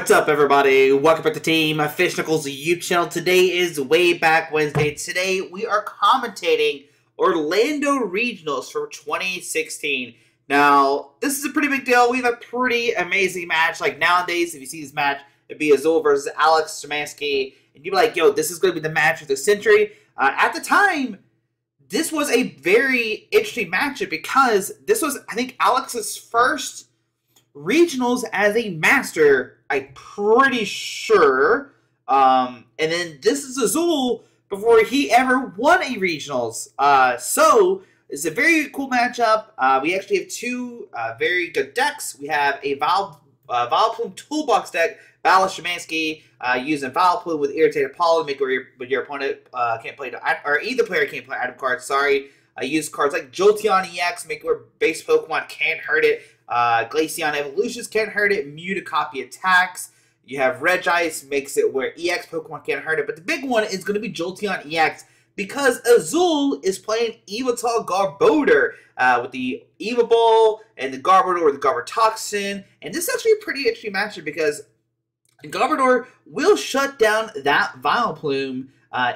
What's up, everybody? Welcome back to Team Fish Knuckles YouTube channel. Today is Way Back Wednesday. Today we are commentating Orlando Regionals for 2016. Now, this is a pretty big deal. We have a pretty amazing match. Like nowadays, if you see this match, it'd be Azul versus Alex Szymanski, and you'd be like, "Yo, this is going to be the match of the century." At the time, this was a very interesting matchup because this was, I think, Alex's first regionals as a master, I'm pretty sure. And then this is Azul before he ever won a regionals. So it's a very cool matchup. We actually have two very good decks. We have a Vileplume Toolbox deck, Szymanski, using Vileplume with Irritated Pollen, make where your opponent can't play, or either player can't play item cards. Sorry. Use cards like Jolteon EX, make where base Pokemon can't hurt it. Glaceon Evolutions can't hurt it. Mew to copy attacks. You have Regice, makes it where EX Pokemon can't hurt it. But the big one is going to be Jolteon EX because Azul is playing Yveltal Garbodor with the Yveltal and the Garbodor with the Garbotoxin. And this is actually a pretty interesting matchup because Garbodor will shut down that Vileplume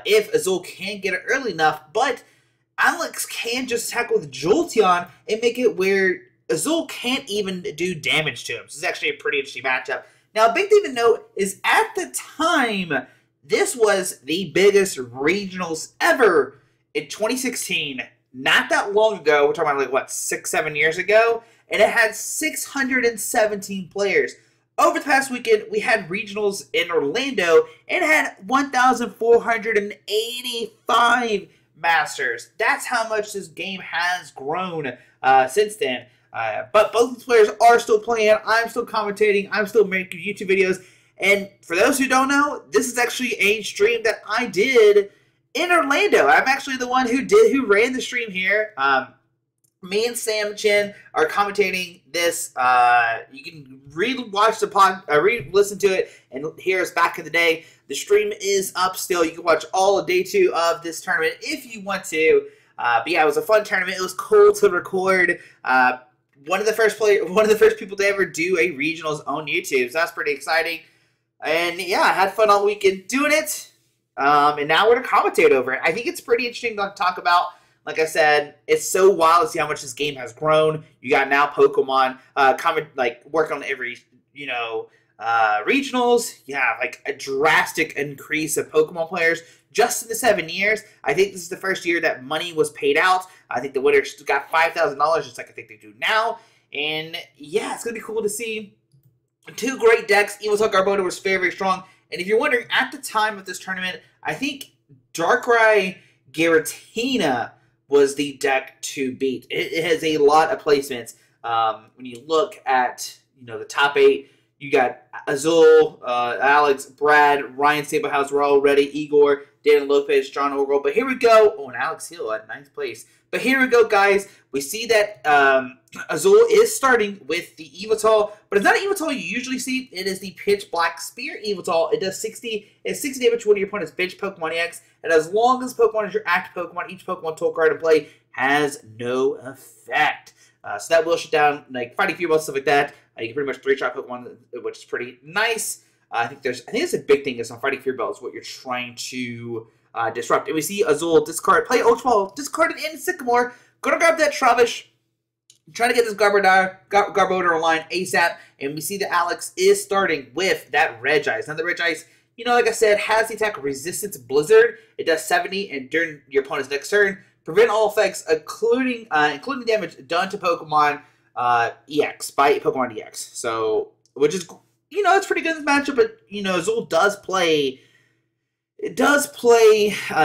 if Azul can't get it early enough. But Alex can just attack with Jolteon and make it where Azul can't even do damage to him. So this is actually a pretty interesting matchup. Now, a big thing to note is at the time, this was the biggest regionals ever in 2016. Not that long ago. We're talking about, like, what, 6-7 years ago? And it had 617 players. Over the past weekend, we had regionals in Orlando, and it had 1,485 masters. That's how much this game has grown since then. But both these players are still playing. I'm still commentating. I'm still making YouTube videos. And for those who don't know, this is actually a stream that I did in Orlando. I'm actually the one who ran the stream here. Me and Sam Chen are commentating this. You can re-watch the re-listen to it and hear us back in the day. The stream is up still. You can watch all of day 2 of this tournament if you want to. But yeah, it was a fun tournament. It was cool to record. One of the first people to ever do a regionals on YouTube. So that's pretty exciting. And yeah, I had fun all weekend doing it. And now we're going to commentate over it. I think it's pretty interesting to talk about. Like I said, it's so wild to see how much this game has grown. You got now Pokemon working on every, regionals. You have like a drastic increase of Pokemon players just in the 7 years. I think this is the first year that money was paid out. I think the winners got $5,000, just like I think they do now. And yeah, it's going to be cool to see two great decks. Yveltal Garbodor was very, very strong. And if you're wondering, at the time of this tournament, I think Darkrai Giratina was the deck to beat. It has a lot of placements. When you look at the top 8, you got Azul, Alex, Brad, Ryan Sablehouse, we're all ready, Igor, Dan Lopez, John Orwell. But here we go. Oh, and Alex Hill at 9th place. But here we go, guys. We see that Azul is starting with the Yveltal, but it's not an Yveltal you usually see. It is the Pitch Black Spear Yveltal. It does 60 damage when your opponent's bench Pokemon EX, and as long as Pokemon is your active Pokemon, each Pokemon tool card in play has no effect. So that will shut down like Fighting Fury Ball, stuff like that. You can pretty much 3-shot Pokemon, which is pretty nice. I think it's a big thing is on Fighting Fury Ball is what you're trying to disrupt. And we see Azul discard, play Ultra Ball, discarded in Sycamore. Gonna grab that Trubbish. Trying to get this Garbodor online ASAP. And we see that Alex is starting with that Regice. Now the Regice, like I said, has the attack Resistance Blizzard. It does 70 and during your opponent's next turn. Prevent all effects, including damage done to Pokemon EX by Pokemon EX. So, which is, it's pretty good in this matchup. But Azul does play a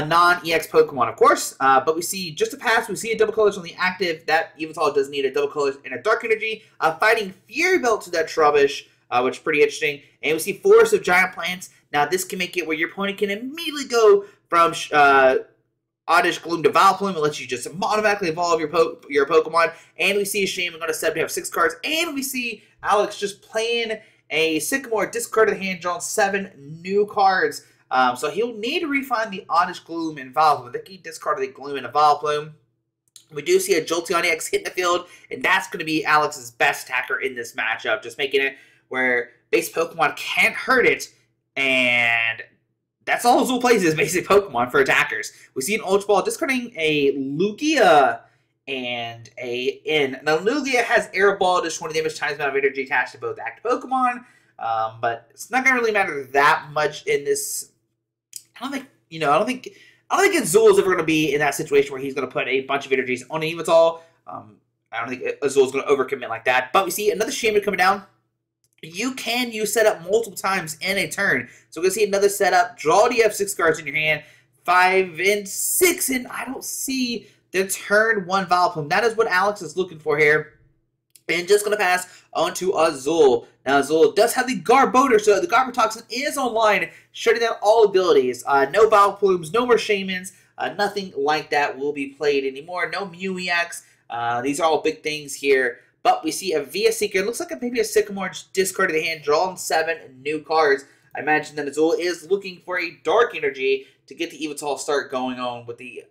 non-EX Pokemon, of course. But we see just a pass. We see a double colors on the active. That Yveltal does need a double colors and a Dark Energy. Fighting Fury Belt to that Trubbish, which is pretty interesting. And we see Forest of Giant Plants. Now this can make it where your opponent can immediately go from Oddish Gloom to Vileplume. It lets you just automatically evolve your Pokemon. And we see a Shaman going to 7 to have 6 cards. And we see Alex just playing a Sycamore, discarded hand, drawn 7 new cards. So he'll need to refine the Oddish Gloom and Vileplume. I think he discarded the Gloom and a Vileplume. We do see a Jolteon EX hit in the field, and that's going to be Alex's best attacker in this matchup, just making it where base Pokemon can't hurt it, and that's all Azul plays is basic Pokemon for attackers. We see an Ultra Ball discarding a Lugia and a N. Now, Lugia has Air Ball, just 20 damage times the amount of energy attached to both active Pokemon, but it's not going to really matter that much in this. I don't think Azul is ever going to be in that situation where he's going to put a bunch of energies on an Yveltal. I don't think Azul is going to overcommit like that. But we see another Shaman coming down. You can use setup multiple times in a turn. So we're going to see another setup. Draw, you have 6 cards in your hand. 5 and 6, and I don't see the turn 1 Vileplume. That is what Alex is looking for here. And just going to pass on to Azul. Now, Azul does have the Garbodor, so the Garbotoxin is online, shutting down all abilities. No Vileplumes, no more Shamans, nothing like that will be played anymore. No Mew-EX. These are all big things here. But we see a Via Seeker. It looks like maybe a Sycamore just discarded the hand, drawing 7 new cards. I imagine that Azul is looking for a Dark Energy to get the Yveltal start going on with the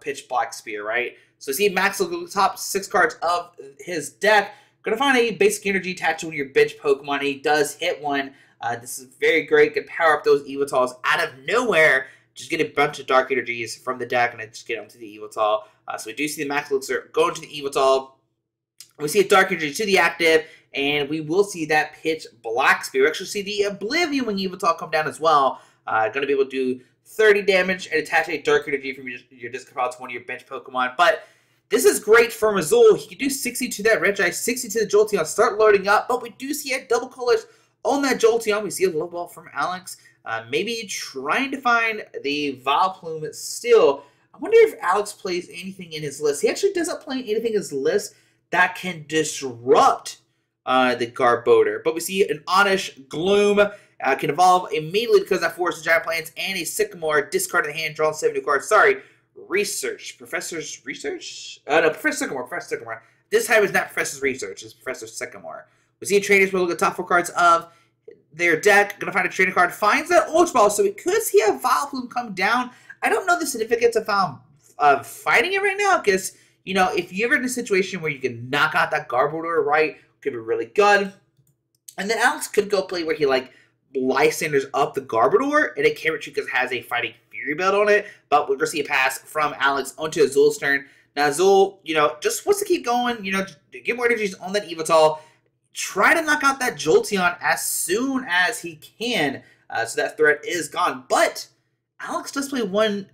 Pitch Black Spear, right? So see Max look at the top 6 cards of his deck. Going to find a Basic Energy attached to one of your bench Pokemon. He does hit one. This is very great. Can power up those Yveltals out of nowhere. Just get a bunch of Dark Energies from the deck and then just get them to the Yveltal. So we do see the Max Elixir going to the Yveltal. We see a Dark Energy to the active, and we will see that Pitch Black Spear. We actually see the Oblivion when Yveltal come down as well. Going to be able to do 30 damage and attach a Dark Energy from your discard pile to one of your bench Pokemon. But this is great for Azul. He can do 60 to that Reggie, 60 to the Jolteon, start loading up. But we do see a double colors on that Jolteon. We see a low ball from Alex. Maybe trying to find the Vileplume still. I wonder if Alex plays anything in his list. He actually doesn't play anything in his list that can disrupt the Garbodor. But we see an Oddish Gloom can evolve immediately because that forces Giant Plants and a Sycamore discarded the hand, drawn 7 new cards. Sorry, Research. Professor's Research? No, Professor Sycamore. Professor Sycamore. This time it's not Professor's Research, it's Professor Sycamore. We see trainers will look at the top 4 cards of their deck. Gonna find a trainer card. Finds that Ultra Ball, so we could see a Vileplume come down. I don't know the significance of fighting it right now, because you know, if you're ever in a situation where you can knock out that Garbodor, right, could be really good. And then Alex could go play where he, like, Lysanders up the Garbodor, and it can't retreat because it has a Fighting Fury belt on it. But we're going to see a pass from Alex onto Azul's turn. Now, Azul, you know, just wants to keep going, you know, get more energies on that Yveltal. Try to knock out that Jolteon as soon as he can, so that threat is gone. But Alex does play one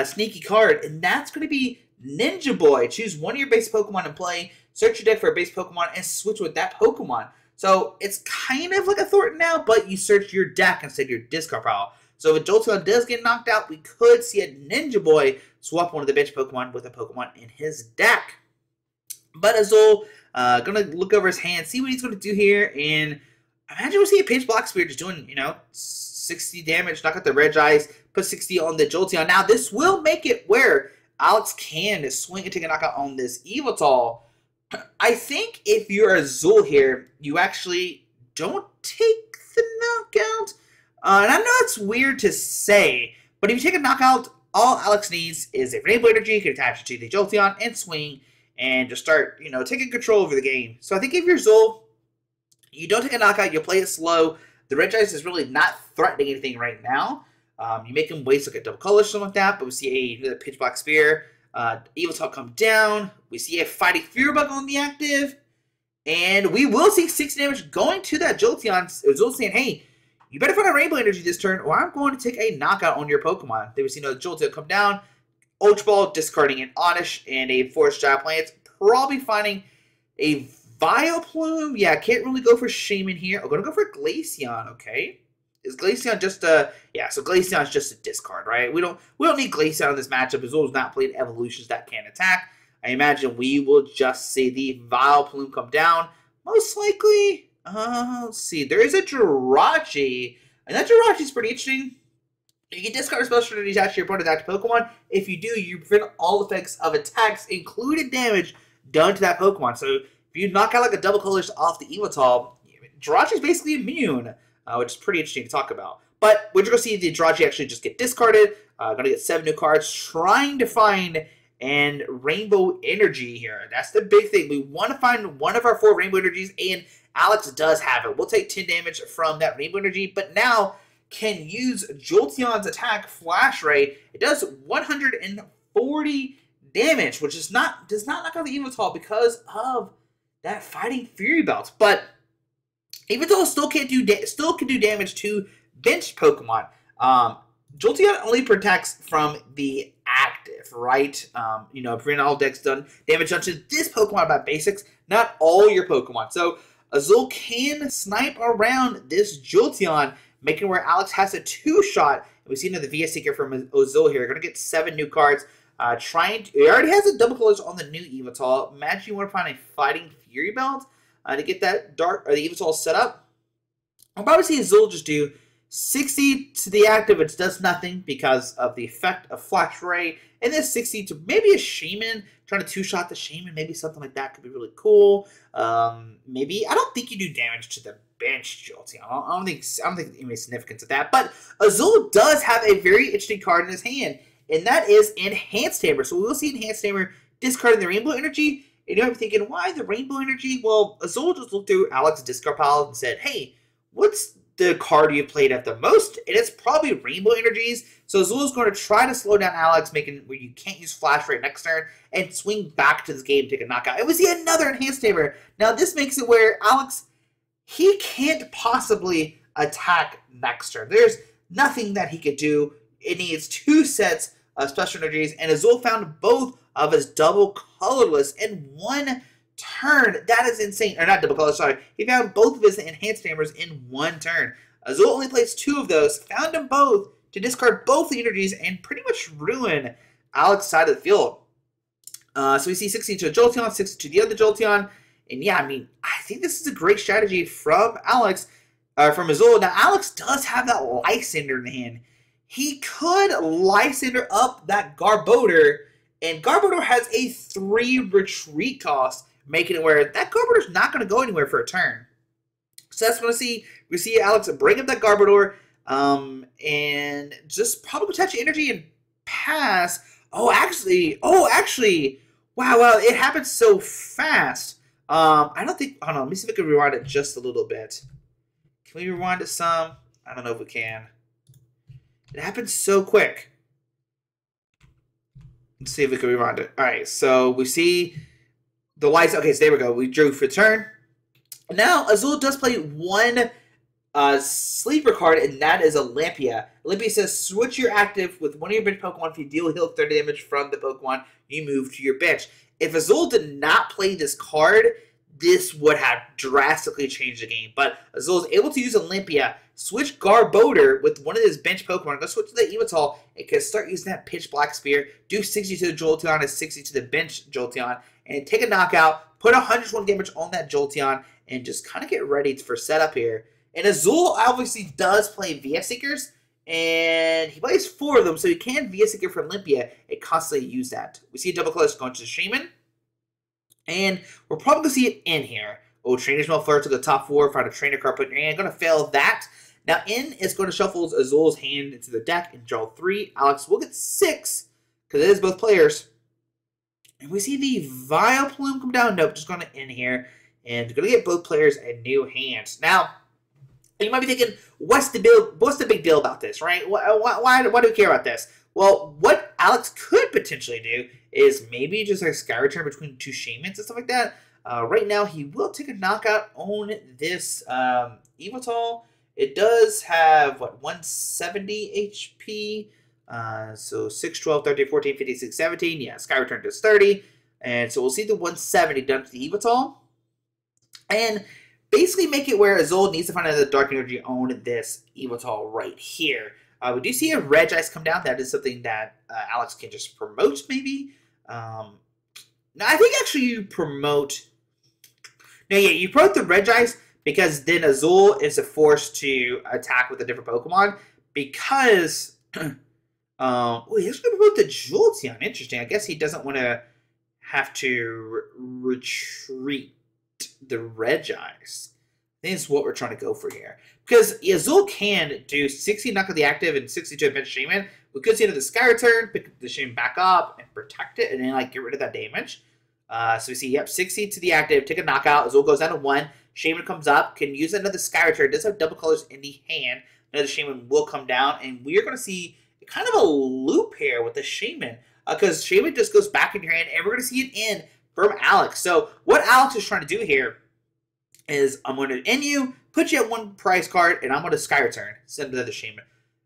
sneaky card, and that's going to be Ninja Boy. Choose one of your base Pokemon and play. Search your deck for a base Pokemon and switch with that Pokemon. So it's kind of like a Thornton now, but you search your deck instead of your discard pile. So if Jolteon does get knocked out, we could see a Ninja Boy swap one of the bench Pokemon with a Pokemon in his deck. But Azul, gonna look over his hand, see what he's gonna do here, and imagine we'll see a Pitch Black Spear just doing, you know, 60 damage, knock out the Regice, put 60 on the Jolteon. Now this will make it where Alex can swing and take a knockout on this Yveltal. I think if you're Azul here, you actually don't take the knockout. And I know it's weird to say, but if you take a knockout, all Alex needs is a Rainbow Energy. You can attach it to the Jolteon and swing and just start, you know, taking control over the game. So I think if you're Azul, you don't take a knockout, you play it slow. The Regice is really not threatening anything right now. You make him waste like a double color or something like that, but we see a Pitch Black Spear. Yveltal come down. We see a Fighting Fury Bug on the active. And we will see 6 damage going to that Jolteon. Azul saying, hey, you better find a Rainbow Energy this turn, or I'm going to take a knockout on your Pokemon. Then we see another Jolteon come down. Ultra Ball discarding an Oddish and a Forest Giant Plants. Probably finding a Vileplume. Yeah, can't really go for Shaman here. I'm going to go for Glaceon, okay? Is Glaceon just a... Yeah, so Glaceon is just a discard, right? We don't need Glaceon in this matchup. Azul's not playing evolutions that can attack. I imagine we will just see the Vileplume come down. Most likely... let's see. There is a Jirachi. And that Jirachi is pretty interesting. You can discard a special strategy attached to your opponent's active Pokemon. If you do, you prevent all effects of attacks, including damage, done to that Pokemon. So if you knock out like a double colors off the Yveltal, Jirachi is basically immune. Which is pretty interesting to talk about. But we're going to see the Jirachi actually just get discarded. Going to get 7 new cards. Trying to find and Rainbow Energy here. That's the big thing. We want to find one of our 4 Rainbow Energies and Alex does have it. We'll take 10 damage from that Rainbow Energy, but now can use Jolteon's attack, Flash Ray. It does 140 damage, which does not knock out the Yveltal because of that Fighting Fury Belt. But Yveltal still can do damage to bench Pokemon. Jolteon only protects from the active, right? Preventing all decks done damage done to this Pokemon by basics, not all your Pokemon. So Azul can snipe around this Jolteon, making where Alex has a 2-shot. We see another VS Seeker from Azul here. Going to get 7 new cards. He already has a double colors on the new Yveltal. Imagine you want to find a Fighting Fury Belt to get that the Yveltal set up. I'll probably see Azul just do 60 to the active, which does nothing because of the effect of Flash Ray, and then 60 to maybe a Shaman, trying to 2-shot the Shaman, maybe something like that could be really cool. Maybe, I don't think you do damage to the bench Jolteon. I don't think any significance of that, but Azul does have a very interesting card in his hand, and that is Enhanced Hammer. So we will see Enhanced Hammer discarding the Rainbow Energy, and you might be thinking, why the Rainbow Energy? Well, Azul just looked through Alex's discard pile and said, hey, what's the card you played at the most? And it's probably Rainbow Energies. So Azul is going to try to slow down Alex, making where you can't use Flash Ray next turn, and swing back to this game, take a knockout. And we see another Enhanced Hammer. Now this makes it where Alex, he can't possibly attack next turn. There's nothing that he could do. It needs 2 sets of special energies, and Azul found both of his double colorless in 1 turn. That is insane. Or not double color, sorry. He found both of his Enhanced Hammers in 1 turn. Azul only plays 2 of those, found them both to discard both the energies and pretty much ruin Alex's side of the field. So we see 60 to a Jolteon, 60 to the other Jolteon. And yeah, I mean, I think this is a great strategy from Alex, from Azul. Now, Alex does have that Lysander in hand. He could Lysander up that Garbodor, and Garbodor has a 3 retreat cost, making it where that Garbodor's not going to go anywhere for a turn. So that's what we see Alex bring up that Garbodor, and just probably touch energy and pass. Oh, actually, wow, it happened so fast. I don't think, hold on, let me see if I can rewind it just a little bit. Can we rewind it some? I don't know if we can. It happened so quick. Let's see if we can rewind it. All right, so we see the lights. Okay, so there we go. We drew for turn. Now, Azul does play 1 sleeper card, and that is Olympia. Olympia says, switch your active with one of your bench Pokemon. If you deal heal 30 damage from the Pokemon, you move to your bench. If Azul did not play this card, this would have drastically changed the game. But Azul is able to use Olympia, switch Garbodor with one of his bench Pokemon, go switch to the Yveltal, and can start using that Pitch Black Spear, do 60 to the Jolteon and 60 to the bench Jolteon, and take a knockout, put 101 damage on that Jolteon, and just kind of get ready for setup here. And Azul obviously does play VS Seekers, and he plays 4 of them, so he can VS Seeker for Olympia and constantly use that. We see double colors going to the Shaman, and we're probably going to see it in here. Oh, Trainer's Mail first to the top 4, find a trainer card, put in your hand. Going to fail that. Now, in is going to shuffle Azul's hand into the deck and draw 3. Alex will get 6, because it is both players. And we see the Vileplume come down. Nope, just going to in here. And going to get both players a new hand. Now, you might be thinking, what's the big deal about this, right? Why do we care about this? Well, what Alex could potentially do is maybe just like a Sky Return between 2 Shamans and stuff like that. Right now, he will take a knockout on this Yveltal. It does have, what, 170 HP? So 6, 12, 13, 14, 15, 16, 17. Yeah, Sky Return does 30. And so we'll see the 170 done to the Yveltal. And basically make it where Azul needs to find another Dark Energy on this Yveltal right here. We do see a Regice come down. That is something that Alex can just promote, maybe. Now, I think actually you promote... No, yeah, you promote the Regice because then Azul is forced to attack with a different Pokemon. Because... oh, he's going to promote the Jolteon. Interesting. I guess he doesn't want to have to retreat the Regice. I think that's what we're trying to go for here. Because Azul can do 60 knock of the active and 62 advanced Shaman. We could see another Sky Return, pick the Shaman back up and protect it, and then like get rid of that damage. So we see, yep, 60 to the active. Take a knockout. Azul goes down to 1. Shaman comes up. Can use another Sky Return. Does have double colors in the hand. Another Shaman will come down. And we're going to see kind of a loop here with the Shaman. Because Shaman just goes back in your hand. And we're going to see an in from Alex. So what Alex is trying to do here is I'm going to end you, put you at 1 prize card, and I'm going to Sky Return. Send to the Shaman.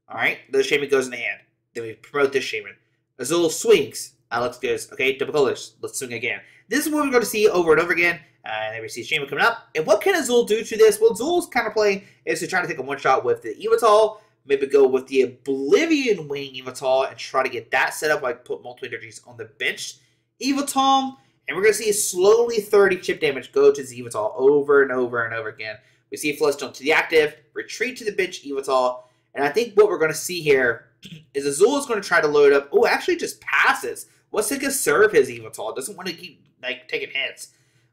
Alright? The Shaman goes in the hand. Then we promote this Shaman. Azul swings. Alex goes, okay, double colors. Let's swing again. This is what we're going to see over and over again. And then we see Shaman coming up. And what can Azul do to this? Well, Azul's kind of play is to try to take a one-shot with the Yveltal. Maybe go with the Oblivion Wing Yveltal and try to get that set up. Like put multiple energies on the bench Yveltal. And we're going to see slowly 30 chip damage go to Yveltal over and over and over again. We see Floodstone to the active, retreat to the bench Yveltal. And I think what we're going to see here is Azul is going to try to load up. Oh, actually just passes. Wants to conserve his Yveltal. Doesn't want to keep taking hits.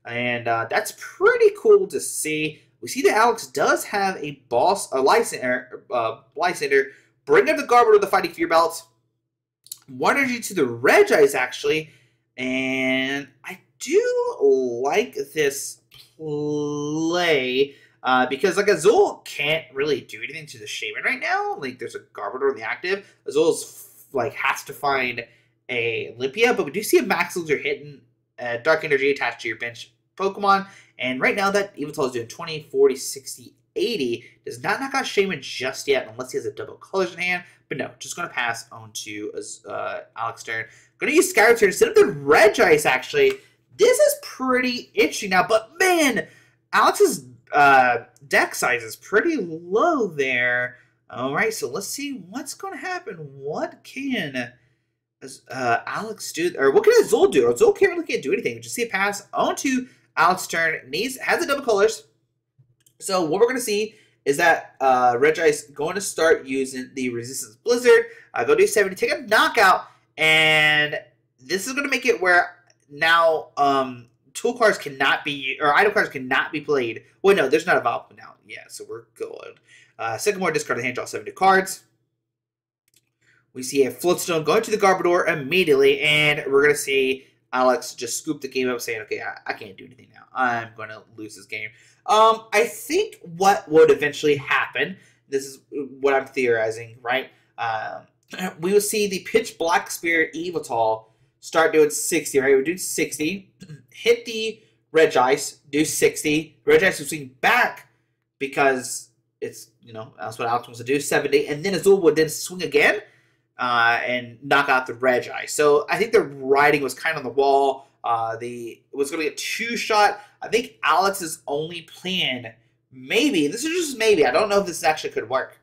And that's pretty cool to see. We see that Alex does have a Lysander. Bring up the Garbodor with the Fighting Fear Belt. 1 energy to the Regis, actually. And I do like this play. Because like Azul can't really do anything to the Shaman right now. Like there's a Garbodor in the active. Azul's has to find a Olympia, but we do see a Max Loser hitting Dark Energy attached to your bench Pokemon. And right now that Yveltal is doing 20, 40, 60, 80. Does not knock out Shaman just yet unless he has a double colors in hand. But no, just going to pass on to Alex turn. Going to use Sky Return instead of the Regis actually. This is pretty interesting now, but man, Alex's deck size is pretty low there. Alright, so let's see what's going to happen. What can Alex do? Or what can Azul do? Azul can't do anything. Just see a pass onto Alex's turn. Has the double colors. So what we're going to see is that Regis going to start using the Resistance Blizzard. Go do 70, take a knockout. And this is going to make it where now tool cards cannot be, or item cards cannot be played. Well, no, there's not a Vileplume now. Yeah, so we're good. Second more, discard the hand, draw 70 cards. We see a Floodstone going to the Garbodor immediately, and we're going to see Alex just scoop the game up saying, okay, I can't do anything now. I'm going to lose this game. I think what would eventually happen, this is what I'm theorizing, right? We would see the Pitch Black Spirit Yveltal start doing 60, right? We do 60, hit the Regis, do 60. Regis will swing back because it's, that's what Alex wants to do, 70. And then Azul would then swing again and knock out the Regis. So I think the writing was kind of on the wall. It was going to be a 2-shot. I think Alex's only plan, maybe, this is just maybe, I don't know if this actually could work,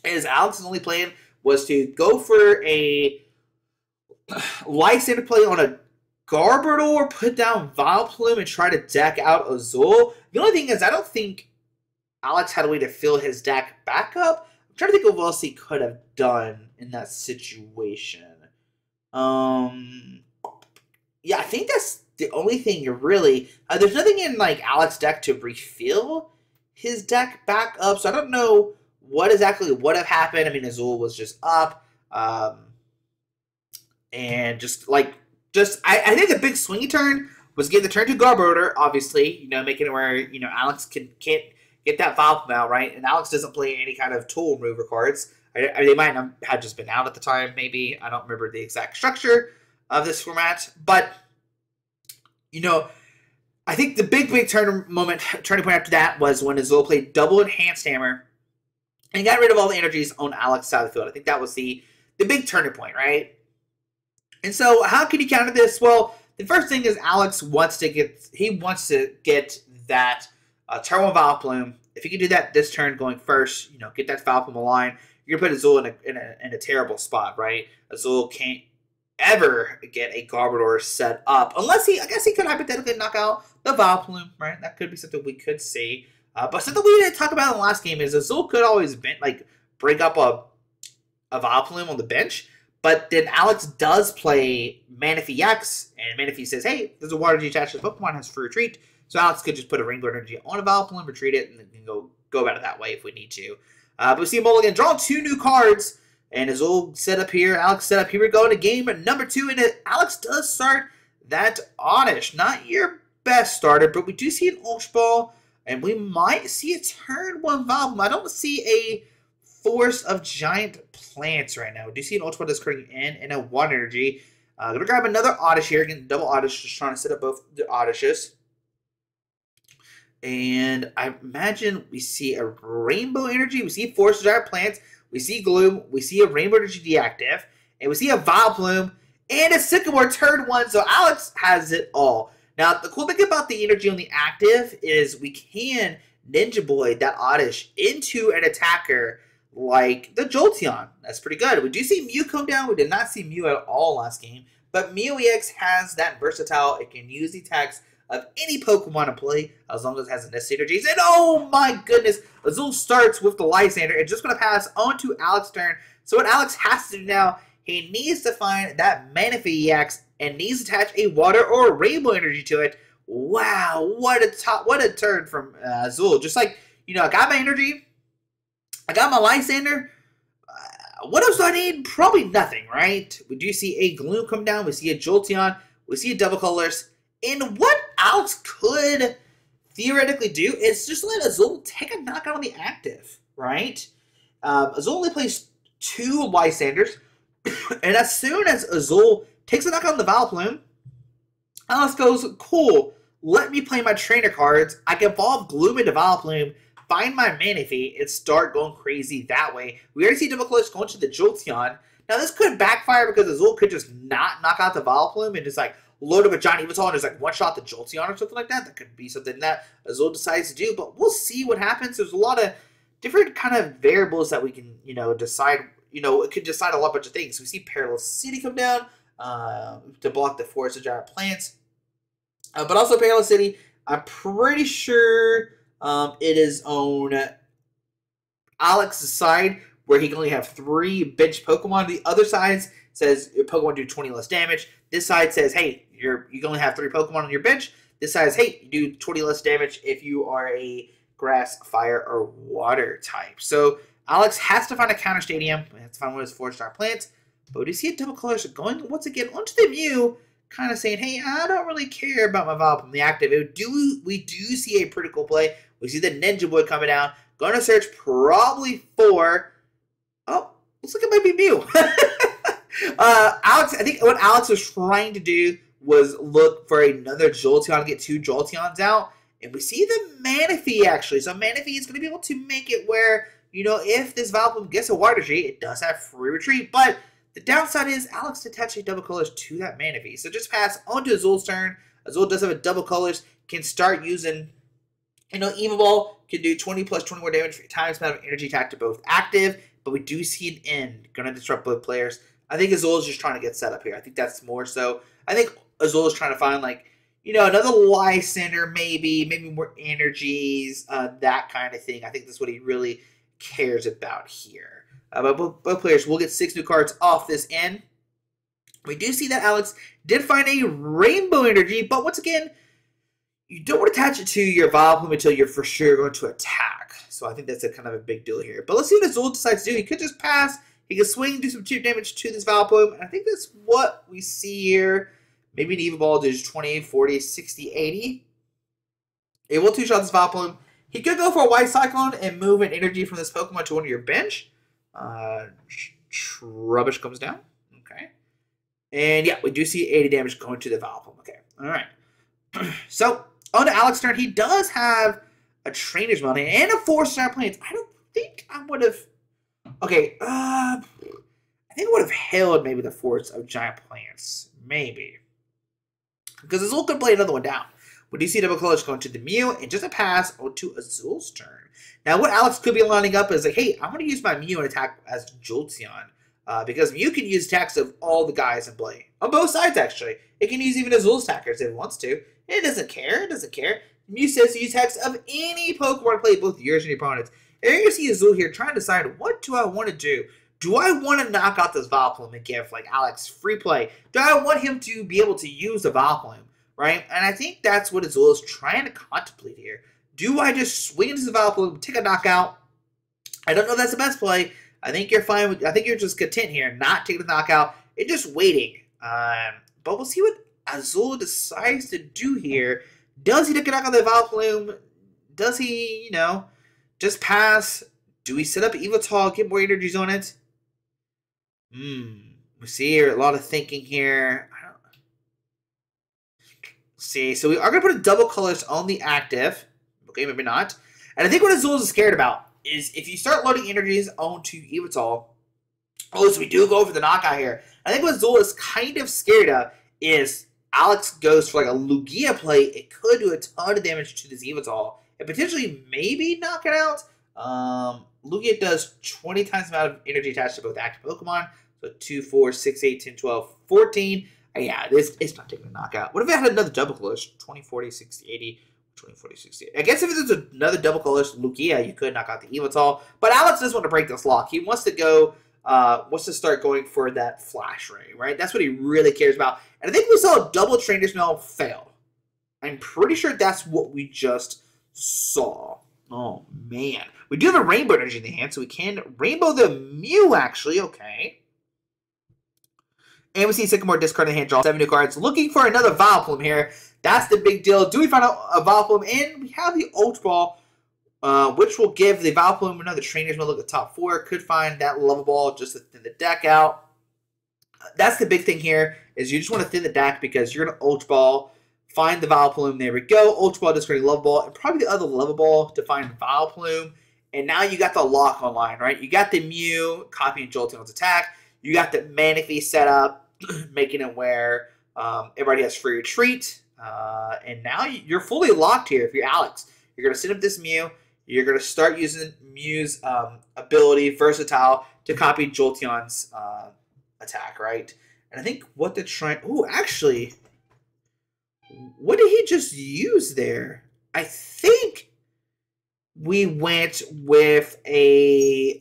is Alex's only plan was to go for a Lysander play on a Garbodor, put down Vileplume, and try to deck out Azul. The only thing is, I don't think Alex had a way to fill his deck back up. I'm trying to think of what else he could have done in that situation. Yeah, I think that's the only thing you're really... there's nothing in Alex's deck to refill his deck back up, so I don't know what exactly would have happened. I mean, Azul was just up. And I think the big swingy turn was getting the turn to Garbodor, obviously, making it where, Alex can't get that Vileplume out, right? And Alex doesn't play any kind of tool remover cards. They might not have just been out at the time, maybe. I don't remember the exact structure of this format. But, I think the big turning point after that was when Azul played double Enhanced Hammer and got rid of all the energies on Alex's side of the field. I think that was the big turning point, right? And so, how can you counter this? Well, the first thing is Alex wants to get that turn 1 Vileplume. If you can do that this turn going first, get that Vileplume line, you're gonna put Azul in a terrible spot, right? Azul can't ever get a Garbodor set up unless I guess he could hypothetically knock out the Vileplume, right? That could be something we could see. But something we didn't talk about in the last game is Azul could always bring up a Vileplume on the bench. But then Alex does play Manaphy X, and Manaphy says, hey, there's a Water Energy attached to the Pokemon, has free retreat. So Alex could just put a Ring Guard Energy on a Vileplume, retreat it, and then go about it that way if we need to. But we see Mulligan draw 2 new cards, and Azul set up here, Alex set up. Here we go into game number 2, and Alex does start that Oddish. Not your best starter, but we do see an Ultra Ball, and we might see a turn 1 Vileplume. I don't see a Force of Giant Plants right now. We do see an Ultra Ball that's currently in and a Water Energy. I'm going to grab another Oddish here. Again, double Oddish, just trying to set up both the Oddishes. And I imagine we see a Rainbow Energy. We see Force of Giant Plants. We see Gloom. We see a Rainbow Energy deactive. And we see a Vileplume and a Sycamore turn 1. So Alex has it all. Now, the cool thing about the energy on the active is we can Ninja Boy that Oddish into an attacker like the Jolteon. That's pretty good. We do see Mew come down. We did not see Mew at all last game. But Mew EX has that versatile. It can use the attacks of any Pokemon to play as long as it has the necessary energies. And oh my goodness, Azul starts with the Lysander. It's just going to pass on to Alex's turn. So what Alex has to do now, he needs to find that Manaphy EX and needs to attach a Water or a Rainbow Energy to it. Wow, what a turn from Azul. Just like, you know, I got my energy, I got my Lysander. What else do I need? Probably nothing, right? We do see a Gloom come down. We see a Jolteon. We see a Double Colors. And what Alex could theoretically do is just let Azul take a knockout on the active, right? Azul only plays 2 Lysanders. And as soon as Azul takes a knockout on the Vileplume, Alex goes, cool, let me play my trainer cards. I can evolve Gloom into Vileplume, find my Manaphy, and start going crazy that way. We already see Double Colors going to the Jolteon. Now this could backfire because Azul could just not knock out the Vileplume and just like load up a giant Yveltal and just like one-shot the Jolteon or something like that. That could be something that Azul decides to do, but we'll see what happens. There's a lot of different kind of variables that we can, you know, decide. You know, it could decide a lot bunch of things. We see Perilous City come down to block the Forest of Giant Plants. But also Perilous City, I'm pretty sure it is on Alex's side where he can only have 3 bench Pokemon. The other side says your Pokemon do 20 less damage. This side says, hey, you can only have 3 Pokemon on your bench. This side says, hey, you do 20 less damage if you are a Grass, Fire, or Water type. So Alex has to find a counter stadium. He has to find one of his 4-star plants. But we do see a Double Colors going once again onto the Mew, kind of saying, hey, I don't really care about my Vileplume, the active. We do see a pretty cool play. We see the Ninja Boy coming down. Going to search probably for, oh, looks like it might be Mew. Alex, I think what Alex was trying to do was look for another Jolteon to get 2 Jolteons out. And we see the Manaphy, actually. So Manaphy is going to be able to make it where, you know, if this Vileplume gets a Water Tree, it does have free retreat. But the downside is Alex attached a Double Colors to that Manaphy. So just pass on to Azul's turn. Azul does have a Double Colors. Can start using, you know, Evolve can do 20 plus 20 more damage times amount of energy attack to both active. But we do see an end. Going to disrupt both players. I think Azul is just trying to get set up here. I think that's more so. I think Azul is trying to find, like, you know, another Lysander, maybe more energies, that kind of thing. I think that's what he really cares about here. But both players will get 6 new cards off this end. We do see that Alex did find a Rainbow Energy, but once again, you don't want to attach it to your Vileplume until you're for sure going to attack. So I think that's a kind of a big deal here. But let's see what Azul decides to do. He could just pass. He can swing, do some chip damage to this Vileplume. And I think that's what we see here. Maybe an Evolve does 20, 40, 60, 80. It will 2-shot this Vileplume. He could go for a White Cyclone and move an energy from this Pokemon to one of your bench. Trubbish comes down. Okay. And yeah, we do see 80 damage going to the Vileplume. Okay. All right. So, on to Alex's turn. He does have a Trainer's Mountain and a 4-star Plants. I don't think I would have... Okay. I think I would have held maybe the Force of Giant Plants. Maybe. Because Azul could play another one down. We do see Double Colors going to the Mew and just a pass onto Azul's turn. Now, what Alex could be lining up is like, hey, I want to use my Mew and attack as Jolteon. Because Mew can use attacks of all the guys in play. On both sides, actually. It can use even Azul's attackers if it wants to. It doesn't care. It doesn't care. Mew says to use attacks of any Pokemon to play, both yours and your opponent's. And you're going to see Azul here trying to decide, what do I want to do? Do I want to knock out this Vileplume and give, like, Alex free play? Do I want him to be able to use the Vileplume, right? And I think that's what Azul is trying to contemplate here. Do I just swing into the Vileplume, take a knockout? I don't know if that's the best play. I think you're fine with, I think you're just content here, not taking the knockout and just waiting. But we'll see what Azul decides to do here. Does he take a knock on the Vileplume? Does he, you know, just pass? Do we set up Yveltal, get more energies on it? We see here a lot of thinking here. I don't see. So we are going to put a double colors on the active. Okay, maybe not. And I think what Azul is scared about is if you start loading energies onto Yveltal. Oh, so we do go for the knockout here. I think what Azul is kind of scared of is Alex goes for like a Lugia play. It could do a ton of damage to this Yveltal and potentially maybe knock it out. Lugia does 20 times the amount of energy attached to both active Pokemon. So 2, 4, 6, 8, 10, 12, 14. Yeah, it's not taking a knockout. What if it had another double colors? 20, 40, 60, 80, 20, 40, 60. I guess if there's another double colors Lugia, you could knock out the Yveltal. But Alex doesn't want to break this lock. He wants to go, wants to start going for that Flash Ray, right? That's what he really cares about. And I think we saw a double Trainer Smell fail. I'm pretty sure that's what we just saw. Oh, man. We do have a Rainbow Energy in the hand, so we can Rainbow the Mew, actually. Okay. And we see Sycamore discard in the hand, draw 7 new cards. Looking for another Vileplume here. That's the big deal. Do we find out a Vileplume? And we have the Ultra Ball, which will give the Vileplume another Trainer's Mill. Look at the top 4. Could find that Level Ball just to thin the deck out. That's the big thing here, is you just want to thin the deck because you're going to Ultra Ball, find the Vileplume. There we go. Ultra Ball, discarding Level Ball, and probably the other Level Ball to find Vileplume. And now you got the lock online, right? You got the Mew copying Jolteon's attack. You got the Manaphy set up, making it where everybody has free retreat. And now you're fully locked here if you're Alex. You're going to set up this Mew. You're going to start using Mew's ability, Versatile, to copy Jolteon's attack, right? And I think what they're trying... Ooh, actually, what did he just use there? I think we went with a...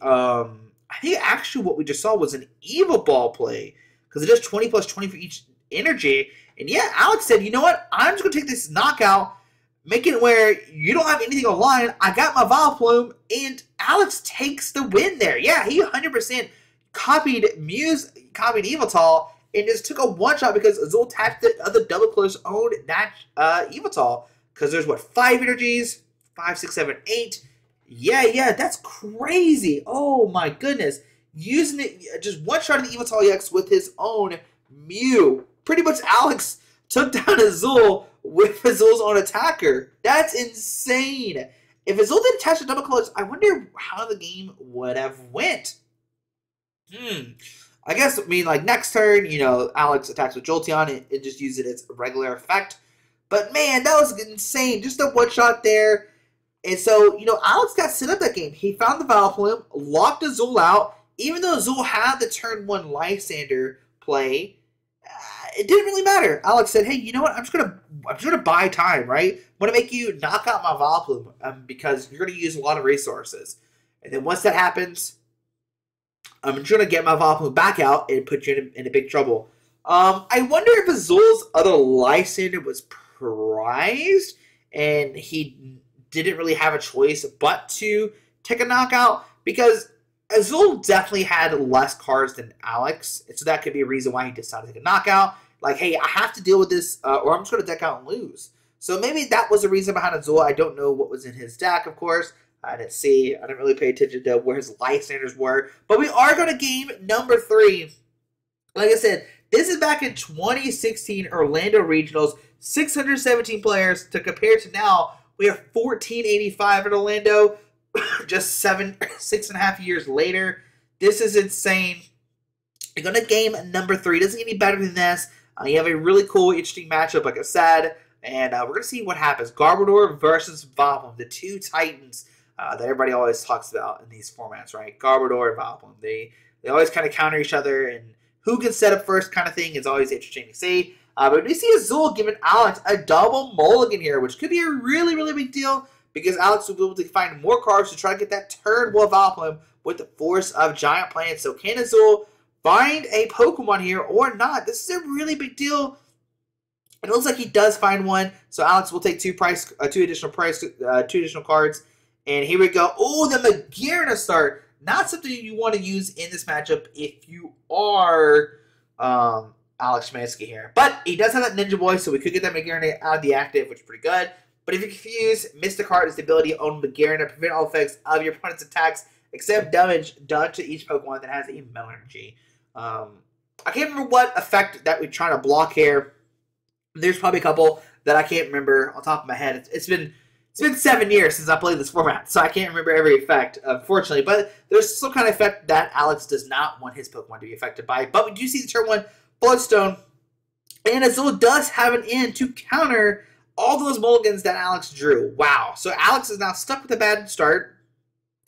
I think actually what we just saw was an Evil Ball play. Because it does 20 plus 20 for each energy. And yeah, Alex said, you know what? I'm just going to take this knockout, making it where you don't have anything online. I got my Vileplume, and Alex takes the win there. Yeah, he 100% copied Yveltal, and just took a one-shot because Azul tapped the other double colors owned that Yveltal. Because there's, what, 5 energies? 5, 6, 7, 8. Yeah, that's crazy. Oh my goodness. Using it, just one shot of the Yveltal EX with his own Mew. Pretty much Alex took down Azul with Azul's own attacker. That's insane. If Azul didn't attach the double colors, I wonder how the game would have went. I guess, like next turn, Alex attacks with Jolteon and just use it as a regular effect. But man, that was insane. Just a one shot there. And so, Alex got set up that game. He found the Vileplume, locked Azul out. Even though Azul had the turn 1 Lysander play, it didn't really matter. Alex said, hey, you know what? I'm just gonna buy time, right? I'm gonna make you knock out my Vileplume because you're gonna use a lot of resources. And then once that happens, I'm just gonna get my Vileplume back out and put you in a big trouble. I wonder if Azul's other Lysander was prized and he didn't really have a choice but to take a knockout, because Azul definitely had less cards than Alex, and so that could be a reason why he decided to take a knockout. Like, hey, I have to deal with this, or I'm just going to deck out and lose. So maybe that was the reason behind Azul. I don't know what was in his deck, of course. I didn't see. I didn't really pay attention to where his Lysanders were. But we are going to game number 3. Like I said, this is back in 2016 Orlando Regionals. 617 players to compare to now. We have 1485 in Orlando. Just 6.5 years later. This is insane. You're going to game number 3. Doesn't get any better than this. You have a really cool, interesting matchup, like I said. And we're going to see what happens. Garbodor versus Vileplume. The two titans that everybody always talks about in these formats, right? Garbodor and Vileplume. They always kind of counter each other. And who can set up first kind of thing is always interesting to see. But we see Azul giving Alex a double mulligan here, which could be a really, really big deal, because Alex will be able to find more cards to try to get that turn 1 Vileplume with the force of Giant Plants. So can Azul find a Pokemon here or not? This is a really big deal. It looks like he does find one. So Alex will take two additional cards. And here we go. Oh, the Magearna start. Not something you want to use in this matchup if you are Alex Szymanski here. But he does have that Ninja Boy, so we could get that Magearna out of the active, which is pretty good. But if you're confused, Mystic Heart is the ability to own Magearna to prevent all effects of your opponent's attacks except damage done to each Pokemon that has a Metal Energy. I can't remember what effect that we're trying to block here. There's probably a couple that I can't remember on top of my head. It's been 7 years since I played this format, so I can't remember every effect, unfortunately. But there's some kind of effect that Alex does not want his Pokemon to be affected by. But we do see the turn 1 Bloodstone, and Azul does have an in to counter all those mulligans that Alex drew. Wow. So Alex is now stuck with a bad start,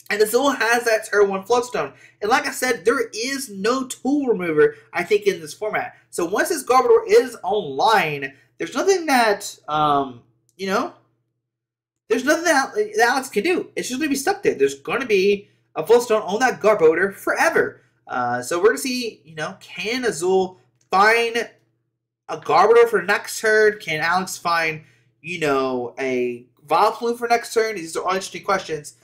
and Azul has that turn 1 Floodstone. And like I said, there is no tool remover, I think, in this format. So once this Garbodor is online, there's nothing that, you know, there's nothing that Alex can do. It's just going to be stuck there. There's going to be a Floodstone on that Garbodor forever. So we're going to see, you know, can Azul find a Garbodor for next turn? Can Alex find, you know, a Vileplume for next turn? These are all interesting questions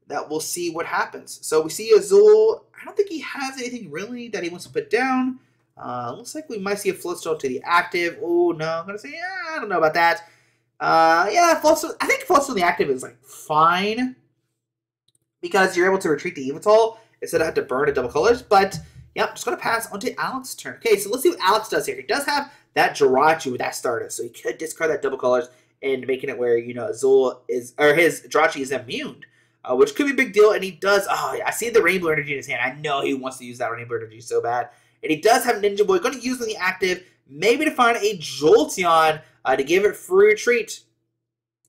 that we'll see what happens. So we see Azul. I don't think he has anything really that he wants to put down. Looks like we might see a Floodstone to the active. Oh, no. I'm going to say, yeah, I don't know about that. Yeah, Floodstone. I think Floodstone to the active is, like, fine. Because you're able to retreat the Yveltal instead of have to burn a double colors. But, yeah, I'm just going to pass on to Alex's turn. Okay, so let's see what Alex does here. He does have that Jirachi with that Stardust. So he could discard that double colors and making it where, you know, Azul is, or his Jirachi is immune. Which could be a big deal, and he does. Oh, I see the Rainbow Energy in his hand. I know he wants to use that Rainbow Energy so bad. And he does have Ninja Boy. Going to use on the active, maybe to find a Jolteon to give it free retreat.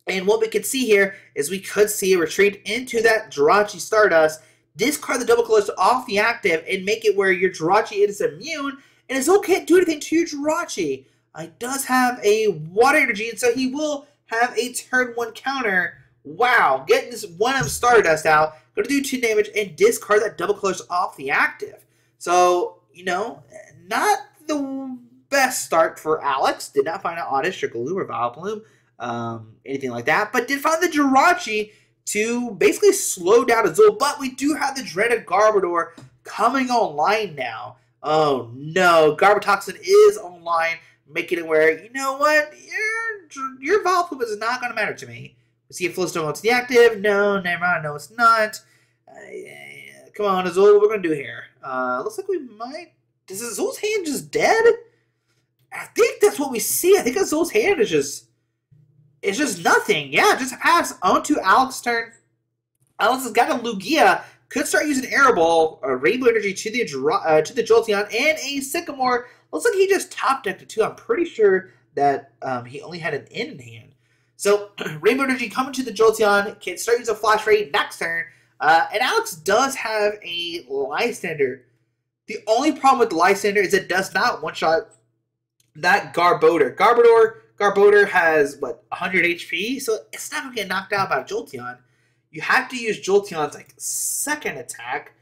And what we could see here is we could see a retreat into that Jirachi Stardust, discard the double colors off the active, and make it where your Jirachi is immune, and Azul can't do anything to your Jirachi. He does have a Water Energy, and so he will have a turn 1 counter. Wow, getting this one of Stardust out, going to do 2 damage and discard that double colors off the active. So, you know, not the best start for Alex. Did not find an Oddish or Gloom or Vileplume, anything like that, but did find the Jirachi to basically slow down Azul. But we do have the dreaded Garbodor coming online now. Oh no, Garbotoxin is online, making it where, you know what, your Vileplume is not going to matter to me. We see a Floodstone onto the active. No, never mind. No, it's not. Come on, Azul. What we're going to do here? Looks like we might... Is Azul's hand just dead? I think that's what we see. I think Azul's hand is just... It's just nothing. Yeah, just a pass on to Alex's turn. Alex has got a Lugia. Could start using Air Ball, a Rainbow Energy to the Jolteon, and a Sycamore. Looks like he just top decked it too. I'm pretty sure that he only had an in hand. So, Rainbow Energy coming to the Jolteon, can start using a Flash Ray next turn, and Alex does have a Lysander. The only problem with the Lysander is it does not one-shot that Garbodor. Garbodor has, what, 100 HP? So, it's not going to get knocked out by Jolteon. You have to use Jolteon's, like, second attack.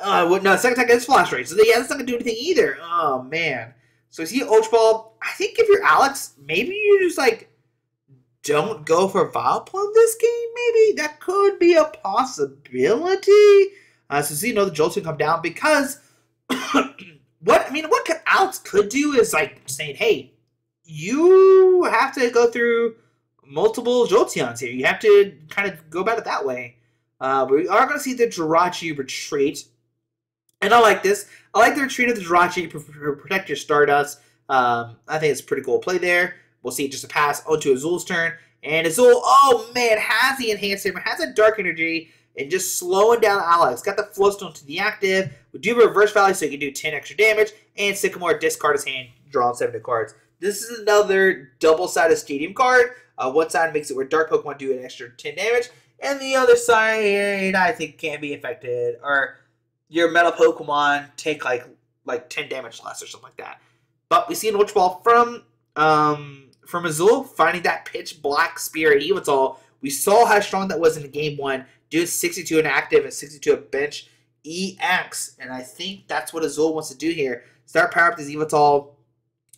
No, second attack is Flash Ray, so yeah, that's not going to do anything either. Oh, man. So, you see Ultra Ball. I think if you're Alex, maybe you just, like, don't go for Vileplume this game, maybe? That could be a possibility. So, you know, the Jolteon come down because what Alex could do is, like, saying, hey, you have to go through multiple Jolteons here. You have to kind of go about it that way. But we are going to see the Jirachi retreat. And I like this. I like the retreat of the Jirachi to protect your Stardust. I think it's a pretty cool play there. We'll see just a pass onto Azul's turn. And Azul, oh man, has the Enhancer, has a Dark Energy, and just slowing down Alex. Got the Floodstone to the active. We do reverse value, so you can do 10 extra damage. And Sycamore, discard his hand, draw 7 cards. This is another double-sided Stadium card. One side makes it where Dark Pokemon do an extra 10 damage. And the other side, I think, can be affected. Or your Metal Pokemon take like 10 damage less or something like that. But we see an Ultra Ball from Azul, finding that Pitch Black Spear Yveltal. We saw how strong that was in Game 1. Doing 62 in active and 62 at bench EX. And I think that's what Azul wants to do here. Start power up this Yveltal,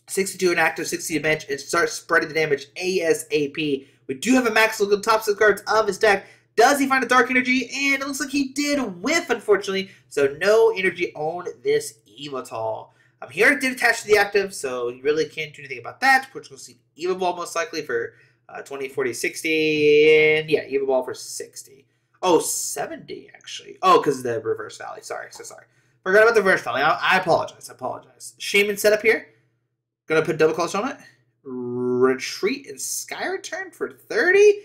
62 in active, 60 at bench, and start spreading the damage ASAP. We do have a max look at the top 6 cards of his deck. Does he find a Dark Energy? And it looks like he did whiff, unfortunately. So no energy on this Yveltal. Here it did attach to the active, so you really can't do anything about that. We're just going to see Yveltal most likely for 20, 40, 60, and yeah, Yveltal for 60. Oh, 70 actually. Oh, because of the reverse valley. Sorry, so sorry. Forgot about the reverse valley. I apologize. I apologize. Shaman setup here. Gonna put double colors on it. Retreat and Sky Return for 30.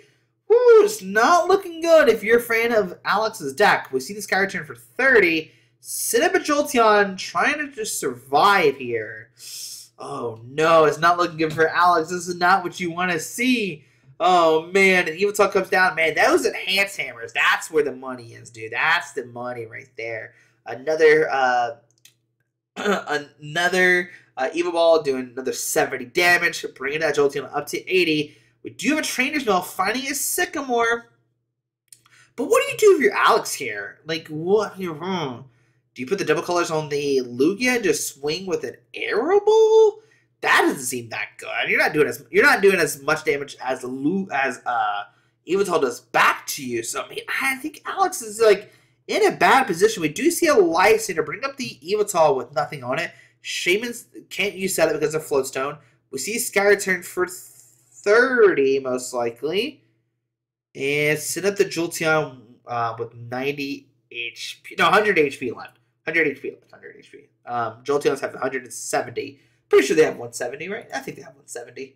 Woo, it's not looking good if you're a fan of Alex's deck. We see the Sky Return for 30. Set up a Jolteon, trying to just survive here. Oh no, it's not looking good for Alex. This is not what you want to see. Oh man, and Yveltal comes down. Man, those enhanced hammers. That's where the money is, dude. That's the money right there. Another Yveltal doing another 70 damage, bringing that Jolteon up to 80. We do have a Trainer's Mail, finding a Sycamore. But what do you do if you're Alex here? Like, what? Do you put the double colors on the Lugia and just swing with an Arrow Ball? That doesn't seem that good. You're not doing as much damage as Yveltal does back to you. So I mean, I think Alex is like in a bad position. We do see a Lysander bring up the Yveltal with nothing on it. Shaman's can't use that because of Floatstone. We see Sky Return for 30 most likely, and set up the Jolteon with 90 HP. No, 100 HP left. 100 HP left. 100 HP. Jolteons have 170. Pretty sure they have 170, right? I think they have 170.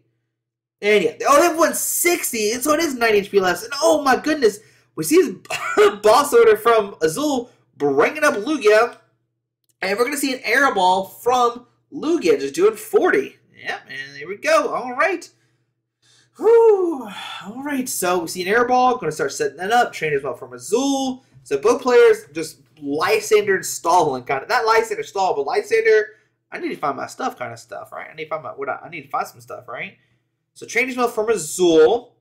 And yeah, oh, they have 160, and so it is 90 HP left. And oh my goodness, we see his boss order from Azul bringing up Lugia, and we're gonna see an Arrow Ball from Lugia just doing 40. Yep, and there we go. All right. Whew. All right, so we see an Arrow Ball. Gonna start setting that up. Trainer's Mail from Azul. So both players just Lysander stalling kind of. Not Lysander stall, but Lysander. I need to find my stuff, kind of stuff, right? I need to find I need to find some stuff, right? So Trainer's Mail from Azul.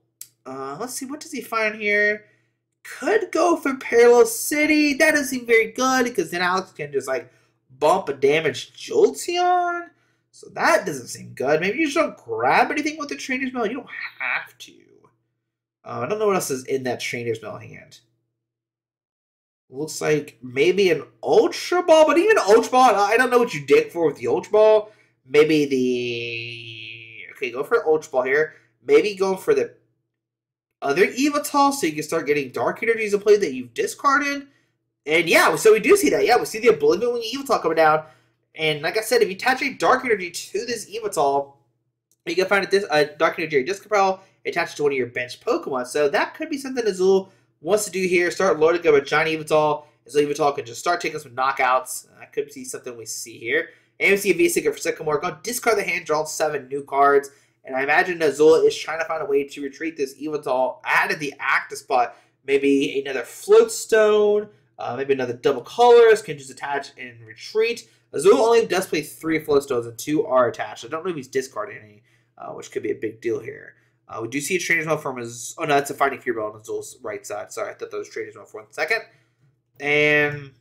Let's see, what does he find here? Could go for Parallel City. That doesn't seem very good because then Alex can just like bump a damaged Jolteon. So that doesn't seem good. Maybe you just don't grab anything with the Trainer's Mail. You don't have to. I don't know what else is in that Trainer's Mail hand. Looks like maybe an Ultra Ball, but even Ultra Ball, I don't know what you dig for with the Ultra Ball. Maybe the... Okay, go for Ultra Ball here. Maybe go for the other Yveltal so you can start getting Dark Energies to play that you've discarded. And yeah, so we do see that. Yeah, we see the Oblivion Wing Yveltal coming down. And like I said, if you attach a Dark Energy to this Yveltal, you can find a Dark Energy Discipel attached to one of your bench Pokemon. So that could be something Azul wants to do here. Start loading up a giant Yveltal. So Yveltal can just start taking some knockouts. That could be something we see here. And we see a V-Sticker for Sycamore. Go discard the hand, draw 7 new cards. And I imagine Azul is trying to find a way to retreat this Yveltal out of the active spot. Maybe another Floatstone. Maybe another double colors. Can just attach and retreat. Azul only does play 3 Floatstones and 2 are attached. I don't know if he's discarding any, which could be a big deal here. We do see a Trainer's Mail from his... Oh, no, that's a Finding Fury Bell on Azul's right side. Sorry, I thought that was Trainer's Mail for 1 second. And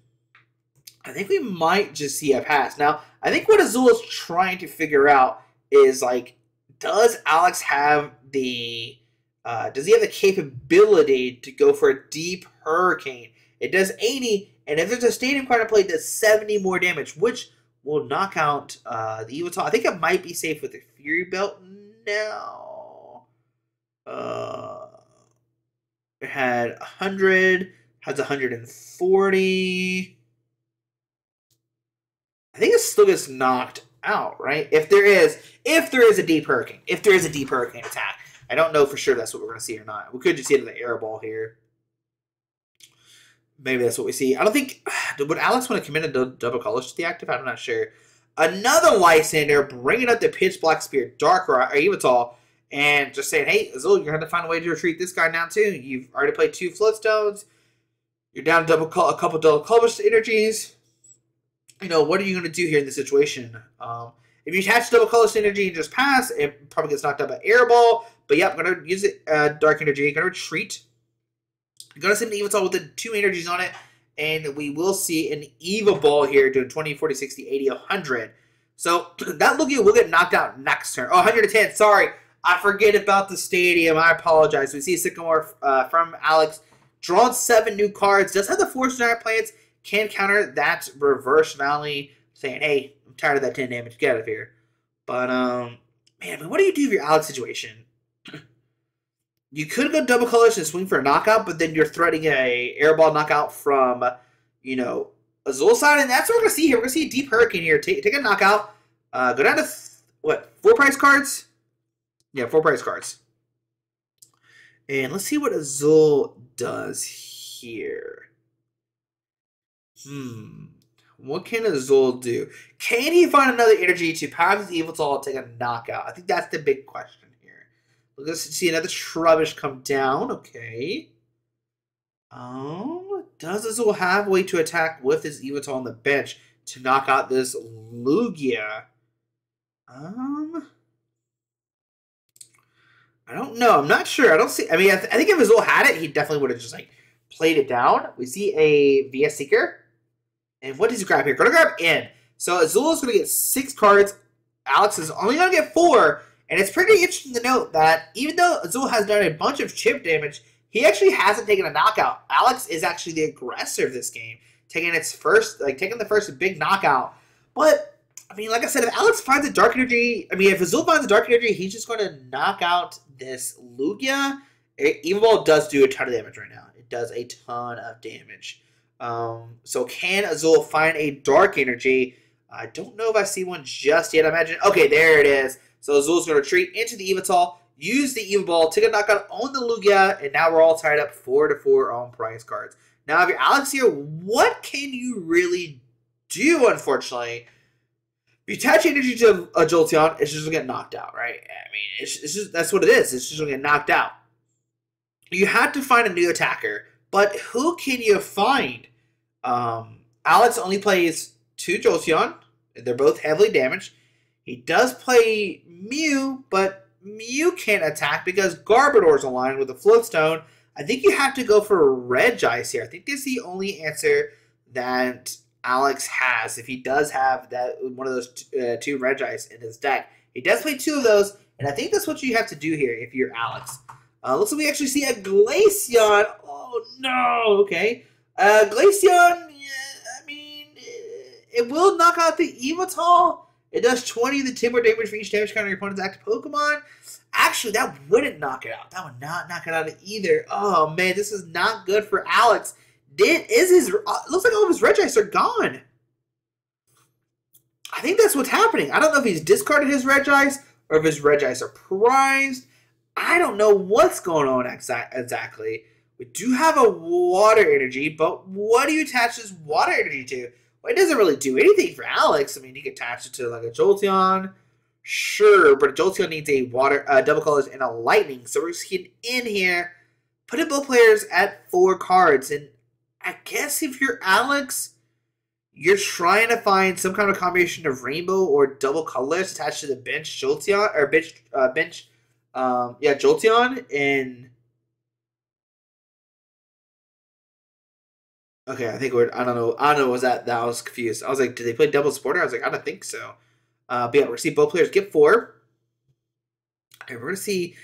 I think we might just see a pass. Now, I think what Azul is trying to figure out is, like, does Alex have the... does he have the capability to go for a Deep Hurricane? It does 80, and if there's a Stadium card in play, it does 70 more damage, which will knock out the Yveltal. I think it might be safe with the Fury Belt now. It had 100, has 140. I think it still gets knocked out, right? If there is a Deep Hurricane, attack. I don't know for sure that's what we're going to see or not. We could just see it in the Arrow Ball here. Maybe that's what we see. I don't think... Would Alex want to commit a double colors to the active? I'm not sure. Another Lysander bringing up the Pitch Black Spear, Darkrai, or Yveltal, and just saying, hey, Azul, you're going to have to find a way to retreat this guy now, too. You've already played 2 Floatstones. You're down a couple double colors energies. You know, what are you going to do here in this situation? If you attach double colors energy and just pass, it probably gets knocked out by Air Ball. But yeah, I'm going to use it, Dark Energy. I'm going to retreat. I'm going to send an Yveltal with the 2 energies on it, and we will see an Evo Ball here doing 20, 40, 60, 80, 100. So that Lugia will get knocked out next turn. Oh, 110, sorry. I forget about the Stadium. I apologize. We see Sycamore from Alex. Drawn 7 new cards. Does have the Force Giant Plants. Can counter that Reverse Valley. saying, hey, I'm tired of that 10 damage. Get out of here. But, man, I mean, what do you do with your Alex situation? You could go double colors and swing for a knockout, but then you're threatening a airball knockout from, you know, Azul's side. And that's what we're going to see here. We're going to see a Deep Hurricane here. Take a knockout. Go down to, what, 4 prize cards? Yeah, 4 prize cards. And let's see what Azul does here. What can Azul do? Can he find another energy to power his Yveltal and take a knockout? I think that's the big question here. Let's see another Trubbish come down. Okay. Does Azul have a way to attack with his Yveltal on the bench to knock out this Lugia? I don't know. I'm not sure. I don't see. I mean, I think if Azul had it, he definitely would have just like played it down. We see a VS Seeker. And what does he grab here? Going to grab in. So Azul is going to get 6 cards. Alex is only going to get 4. And it's pretty interesting to note that even though Azul has done a bunch of chip damage, he actually hasn't taken a knockout. Alex is actually the aggressor of this game, taking the first big knockout. But I mean, like I said, if Alex finds a Dark Energy, if Azul finds a Dark Energy, he's just going to knock out this Lugia. Evolve does do a ton of damage right now. It does a ton of damage. So can Azul find a Dark Energy? I don't know if I see one just yet. I imagine. Okay, there it is. So Azul's going to retreat into the Yveltal, use the Evo Ball, take a knockout on the Lugia, and now we're all tied up 4-4 on prize cards. Now, if you're Alex here, what can you really do, unfortunately? If you attach energy to a Jolteon, it's just going to get knocked out, right? I mean, it's just that's what it is. It's just going to get knocked out. You had to find a new attacker, but who can you find? Alex only plays 2 Jolteon. They're both heavily damaged. He does play Mew, but Mew can't attack because Garbodor's aligned with a Floatstone. I think you have to go for Regice here. I think this is the only answer that Alex has if he does have that one of those 2 Regice in his deck. He does play 2 of those, and I think that's what you have to do here if you're Alex. Looks like we actually see a Glaceon. Oh, no. Okay. Glaceon, yeah, I mean, it will knock out the Yveltal. It does 20 of the timber damage for each damage counter your opponent's active Pokemon. Actually, that wouldn't knock it out. That would not knock it out either. Oh, man, this is not good for Alex. Looks like all of his Regice are gone. I think that's what's happening. I don't know if he's discarded his Regice or if his Regice are prized. I don't know what's going on exactly. We do have a Water Energy, but what do you attach this Water Energy to? Well, it doesn't really do anything for Alex. I mean, you can attach it to like a Jolteon. Sure, but a Jolteon needs a double colors and a lightning. So we're just getting in here, putting both players at 4 cards. And I guess if you're Alex, you're trying to find some kind of combination of rainbow or double colors attached to the bench Jolteon or Jolteon. And okay, I think I don't know. Was that I was confused. I was like, did they play double supporter? I was like, I don't think so. But yeah, we're gonna see both players get 4. And we're gonna see,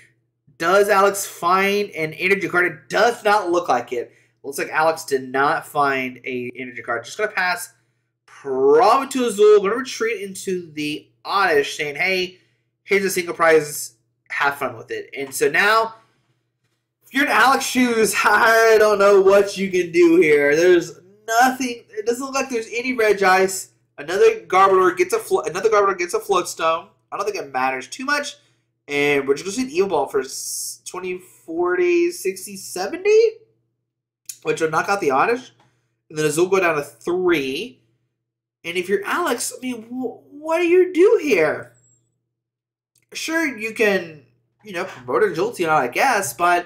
does Alex find an energy card? It does not look like it. Looks like Alex did not find a energy card. Just gonna pass probably to Azul. Gonna retreat into the Oddish, saying, hey, here's a single prize. Have fun with it. And so now, if you're in Alex's shoes, I don't know what you can do here. There's nothing. It doesn't look like there's any Regice. Another Garbodor gets a Floatstone. I don't think it matters too much. And we're just going to Evo Ball for 20, 40, 60, 70. Which will knock out the Oddish. And then Azul go down to 3. And if you're Alex, I mean, what do you do here? Sure, you can, promote a Jolteon, I guess, but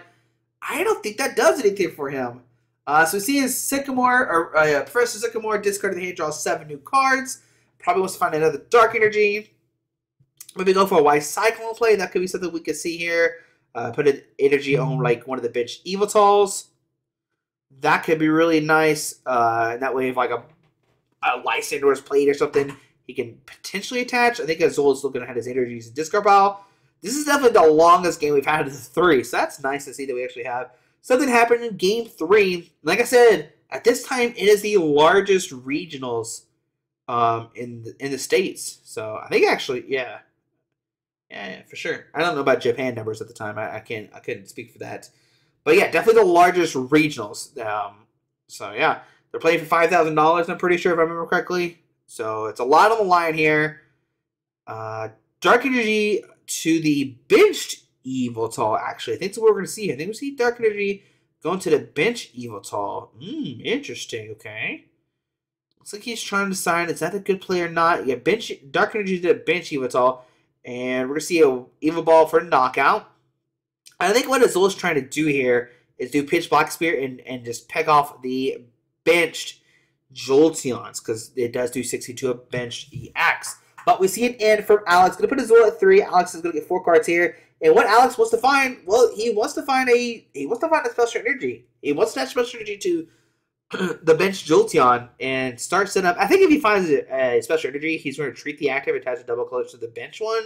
I don't think that does anything for him. So we see his Professor Sycamore discarded the hand, draws 7 new cards. Probably wants to find another Dark Energy. Maybe go for a Wise Cyclone play. That could be something we could see here. Put an energy on like one of the bench Yveltals. That could be really nice. And that way, if like a Lysandre's played or something, he can potentially attach. I think Azul is still going to have his energies in discard pile. This is definitely the longest game we've had of the 3, so that's nice to see that we actually have something happen in Game 3. Like I said, at this time, it is the largest regionals in the States. So I think actually, yeah. Yeah, for sure. I don't know about Japan numbers at the time. I couldn't speak for that. But yeah, definitely the largest regionals. So yeah, they're playing for $5,000. I'm pretty sure if I remember correctly. So it's a lot on the line here. Dark Energy to the benched Yveltal. Actually, I think that's what we're going to see here. I think we see Dark Energy going to the bench Yveltal. Interesting. Okay. Looks like he's trying to decide is that a good play or not. Yeah, bench Dark Energy to the bench Yveltal. And we're going to see a Evil Ball for a knockout. I think what Azul's trying to do here is do Pitch Black Spirit and just peg off the benched Jolteons, because it does do 62 a benched EX. But we see an end from Alex. Going to put Azul at 3. Alex is going to get 4 cards here. And what Alex wants to find, well, he wants to find a special energy. He wants that special energy to the bench Jolteon and start setting up. I think if he finds a special energy, he's going to treat the active, attach a double colors to the bench one.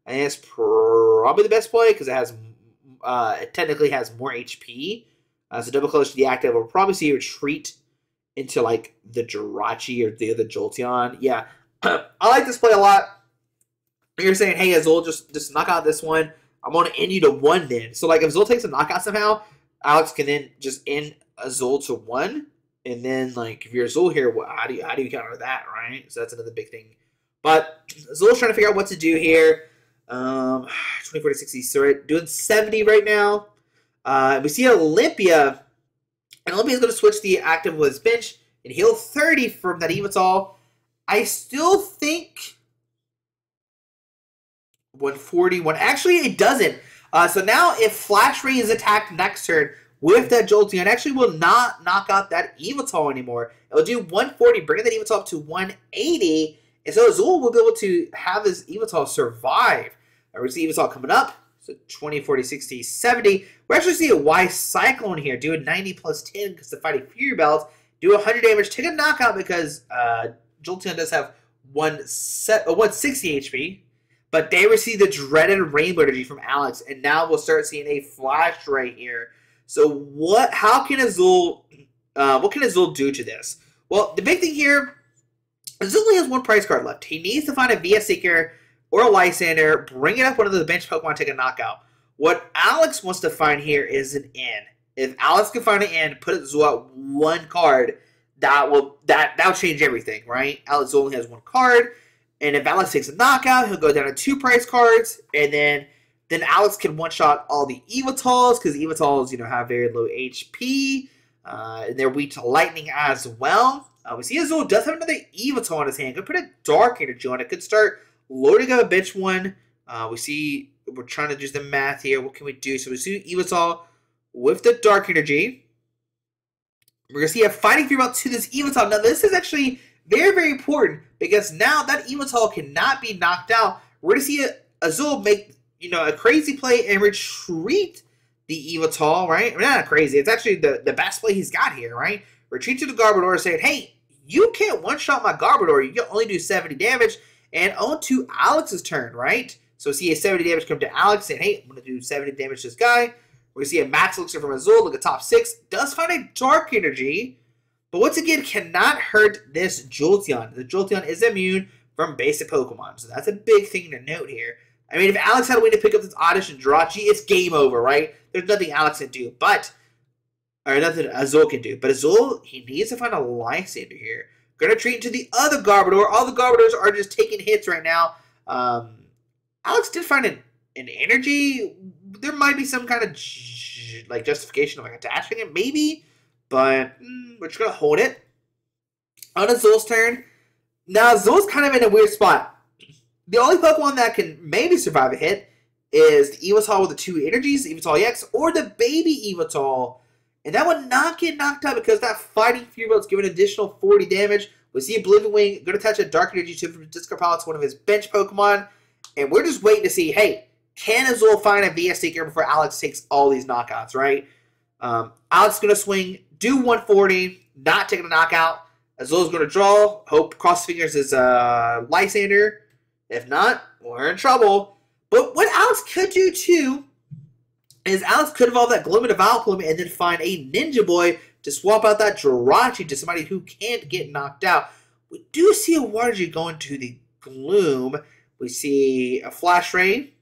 And it's probably the best play because it technically has more HP. So double colors to the active. We'll probably see a retreat into like the Jirachi or the other Jolteon. Yeah, I like this play a lot. You're saying, hey, Azul, just knock out this one. I'm going to end you to 1 then. So like if Azul takes a knockout somehow, Alex can then just end Azul to 1. And then, like, if you're Azul here, how do you counter that, right? So that's another big thing. But Azul's trying to figure out what to do here. 24 to 60, so doing 70 right now. We see Olympia. And Olympia's going to switch the active with his bench and heal 30 from that Yveltal. I still think 141. Actually, it doesn't. So now if Flash Ray is attacked next turn with that Jolteon, actually will not knock out that Yveltal anymore. It will do 140, bringing that Yveltal up to 180. And so Azul will be able to have his Yveltal survive. We see Yveltal coming up. So 20, 40, 60, 70. We actually see a Y Cyclone here. Do a 90 plus 10 because the Fighting Fury Belt. Do 100 damage. Take a knockout because Jolteon does have 160 HP. But they receive the dreaded Rainbow Energy from Alex. And now we'll start seeing a Flash Ray here. So how can Azul, what can Azul do to this? Well, the big thing here, Azul only has 1 prize card left. He needs to find a VS Seeker or a Lysander, bring it up one of the bench Pokemon, take a knockout. What Alex wants to find here is an N. If Alex can find an N, put Azul out 1 card, that'll change everything, right? Alex only has 1 card, and if Alex takes a knockout, he'll go down to 2 prize cards, and then Alex can one-shot all the Yveltals, because Yveltals, have very low HP, and they're weak to lightning as well. We see Azul does have another Yveltal on his hand. Could put a Dark Energy on it. Could start loading up a bench one. We're trying to do the math here. What can we do? So we see Yveltal with the Dark Energy. We're going to see a Fighting Fury Belt to this Yveltal. Now, this is actually very, very important because now that Yveltal cannot be knocked out. We're going to see Azul make a crazy play and retreat the Yveltal, right? I mean, not crazy. It's actually the best play he's got here, right? Retreat to the Garbodor saying, hey, you can't one-shot my Garbodor. You can only do 70 damage. And on to Alex's turn, right? So see a 70 damage come to Alex saying, hey, I'm going to do 70 damage to this guy. We're going to see a Max Elixir from Azul. Look at top 6. Does find a Dark Energy. But once again, cannot hurt this Jolteon. The Jolteon is immune from basic Pokemon. So that's a big thing to note here. I mean, if Alex had a way to pick up this Oddish and Jirachi, it's game over, right? There's nothing Alex can do, or nothing Azul can do. But Azul, he needs to find a Lysander here. Gonna treat to the other Garbodor. All the Garbodors are just taking hits right now. Alex did find an energy. There might be some kind of justification of attaching it, maybe. But we're just gonna hold it. On Azul's turn. Now Azul's kind of in a weird spot. The only Pokemon that can maybe survive a hit is the Yveltal with the 2 energies, the Yveltal EX, or the baby Yveltal. And that would not get knocked out because that Fighting Fury Belt's giving additional 40 damage. We see Oblivion Wing going to attach a Dark Energy to Discard Pile to one of his bench Pokemon. And we're just waiting to see, hey, can Azul find a VS Seeker before Alex takes all these knockouts, right? Alex is going to swing, do 140, not taking a knockout. Azul's going to draw. Hope, cross fingers, is Lysander. If not, we're in trouble. But what Alex could do, too, is Alex could evolve that Gloom into Vileplume and then find a Ninja Boy to swap out that Jirachi to somebody who can't get knocked out. We do see a Water G going to the Gloom. We see a Flash Ray.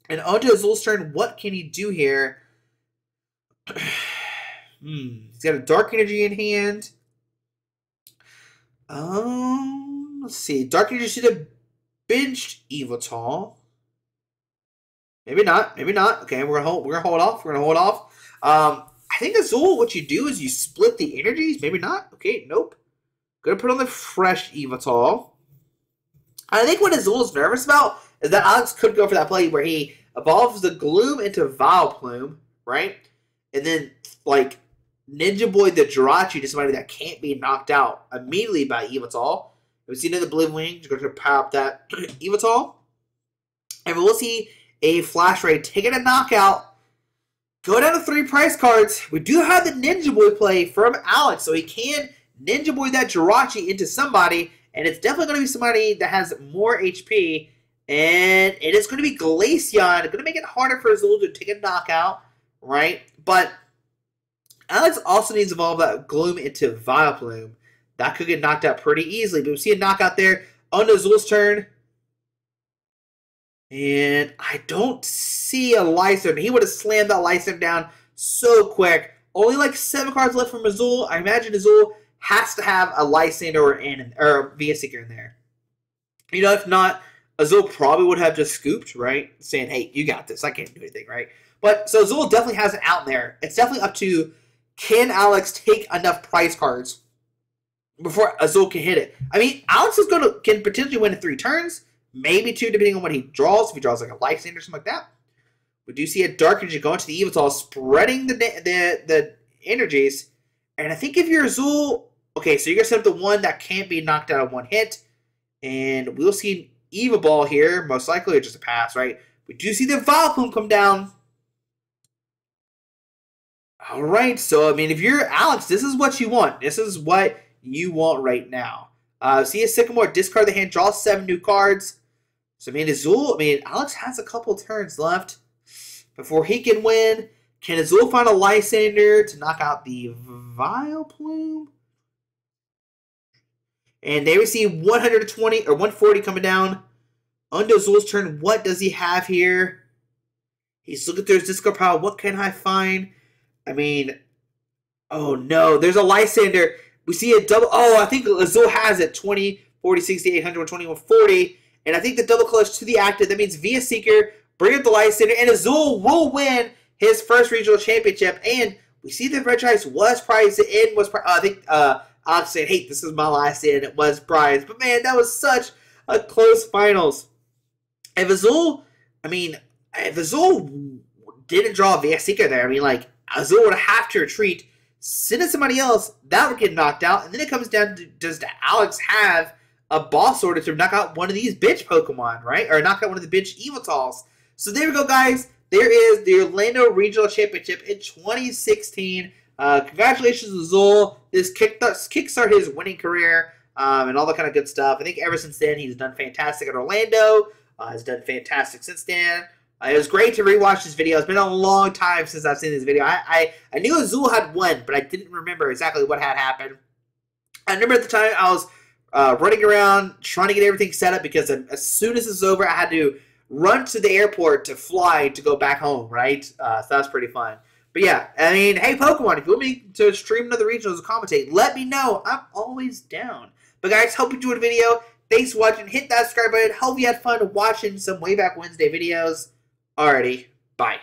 And onto Azul's turn, what can he do here? He's got a Dark Energy in hand. Let's see. Dark Energy should have benched Yveltal. Maybe not. Maybe not. Okay, we're gonna hold off. We're gonna hold off. I think Azul, what you do is you split the energies. Maybe not. Okay, nope. Gonna put on the fresh Yveltal. I think what Azul is nervous about is that Alex could go for that play where he evolves the Gloom into Vileplume, right? And then, like, Ninja Boy the Jirachi to somebody that can't be knocked out immediately by Yveltal. We see another Blue Wing. You're going to power up that Yveltal. And we'll see a Flash Ray taking a knockout. Go down to 3 price cards. We do have the Ninja Boy play from Alex, so he can Ninja Boy that Jirachi into somebody. And it's definitely going to be somebody that has more HP. And it is going to be Glaceon. It's going to make it harder for Azul to take a knockout, right? But Alex also needs to evolve that Gloom into Vileplume. That could get knocked out pretty easily. But we see a knockout there on Azul's turn. And I don't see a Lycanroc. He would have slammed that Lycanroc down so quick. Only like 7 cards left from Azul. I imagine Azul has to have a Lycanroc or a VS Seeker in there. You know, if not, Azul probably would have just scooped, right? Saying, hey, you got this. I can't do anything, right? But so Azul definitely has it out there. It's definitely up to, can Alex take enough prize cards before Azul can hit it? I mean, Alex can potentially win in 3 turns, maybe 2 depending on what he draws. If he draws like a Lycanroc or something like that. We do see a Dark Energy going to the Yveltal, spreading the energies. And I think if you're Azul, okay, so you're going to set up the one that can't be knocked out in 1 hit. And we'll see Eva Ball here, most likely, or just a pass, right? We do see the Vileplume come down. All right, so, I mean, if you're Alex, this is what you want. This is what you want right now. See a Sycamore, discard the hand, draw 7 new cards. So, I mean, Alex has a couple turns left before he can win. Can Azul find a Lysander to knock out the Vileplume? And they receive 120 or 140 coming down. On Azul's turn, what does he have here? He's looking through his discard pile. What can I find? I mean, oh no, there's a Lysander. We see a double. Oh, I think Azul has it. 20, 40, 60, 800, 120, 140. And I think the double clutch to the active. That means via Seeker, bring up the Lysander, and Azul will win his first regional championship. And we see the franchise was prized. The end was prized. I think Alex said, hey, this is my last end. It was prized. But man, that was such a close finals. If Azul didn't draw a VS Seeker there, I mean, like, Azul would have to retreat, send in somebody else, that would get knocked out, and then it comes down to, does Alex have a boss order to knock out one of these bitch Pokemon, right? Or knock out one of the bitch Yveltals. So there we go, guys. There is the Orlando Regional Championship in 2016. Congratulations, Azul. This kickstart his winning career and all that kind of good stuff. I think ever since then, he's done fantastic at Orlando. Has done fantastic since then. It was great to rewatch this video. It's been a long time since I've seen this video. I knew Azul had won, but I didn't remember exactly what had happened. I remember at the time I was running around trying to get everything set up because as soon as this was over, I had to run to the airport to fly to go back home, right? So that was pretty fun. But yeah, I mean, hey, Pokemon, if you want me to stream another regionals or commentate, let me know. I'm always down. But guys, hope you enjoyed the video. Thanks for watching. Hit that subscribe button. Hope you had fun watching some Way Back Wednesday videos. Alrighty, bye.